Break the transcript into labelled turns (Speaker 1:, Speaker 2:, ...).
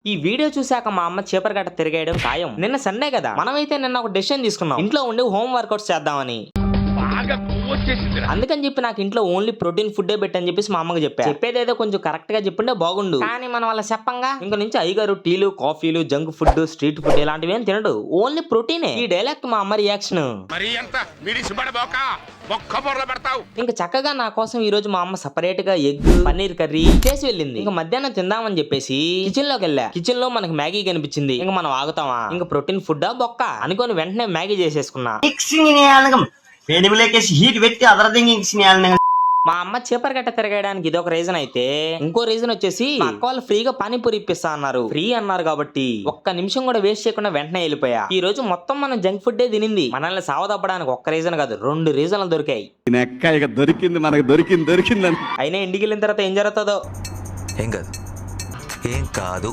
Speaker 1: ఈ వీడియో చూసాక మా అమ్మ చీపర్ గట్ట తిరిగేయడం ఖాయం. నిన్న సండే కదా, మనమైతే నిన్న ఒక డెసిషన్ తీసుకున్నాం, ఇంట్లో ఉండి హోమ్ వర్కౌట్స్ చేద్దామని. అందుకని చెప్పి నాకు ఇంట్లో ఓన్లీ ప్రోటీన్ ఫుడ్ పెట్టని చెప్పేసి మా అమ్మకి చెప్పేదేదో కొంచెం కరెక్ట్ గా చెప్పిండే బాగుండు. కానీ మనం వాళ్ళ చెప్పంగా ఇంక నుంచి అయ్యగారు టీలు కాఫీలు జంక్ ఫుడ్ స్ట్రీట్ ఫుడ్ ఇలాంటివి ఏం తినడు, ఓన్లీ ప్రోటీనే. ఈ డైలాగ్ మా అమ్మ రియాక్షన్. ఇంకా చక్కగా నా కోసం ఈ రోజు మా అమ్మ సపరేట్ గా ఎగ్ పన్నీర్ కర్రీ చేసి వెళ్ళింది. ఇంకా మధ్యాహ్నం తిందామని చెప్పేసి కిచెన్ లోకి వెళ్ళా. కిచెన్ లో మనకి మ్యాగీ కనిపించింది. ఇంకా మనం ఆగుతామా, ఇంకా ప్రోటీన్ ఫుడ్ బొక్క అనుకొని వెంటనే మ్యాగీ చేసేసుకున్నా. మా అమ్మ చీపర్ గట్ట తిరగడానికి ఇది ఒక రీజన్ అయితే, ఇంకో రీజన్ వచ్చేసి అక్క వాళ్ళు ఫ్రీగా పానీపూరి ఇప్పిస్తా అన్నారు. ఫ్రీ అన్నారు కాబట్టి ఒక్క నిమిషం కూడా వేస్ట్ చేయకుండా వెంటనే వెళ్ళిపోయా. ఈ రోజు మొత్తం మనం జంక్ ఫుడ్ తినింది. మనల్ని సావదప్పడానికి ఒక్క రీజన్ కాదు, 2 రీజన్లు దొరికాయి.
Speaker 2: దొరికింది మనకు దొరికింది.
Speaker 1: అయినా ఇంటికి వెళ్ళిన తర్వాత ఏం జరుగుతుందో
Speaker 3: ఏం కాదు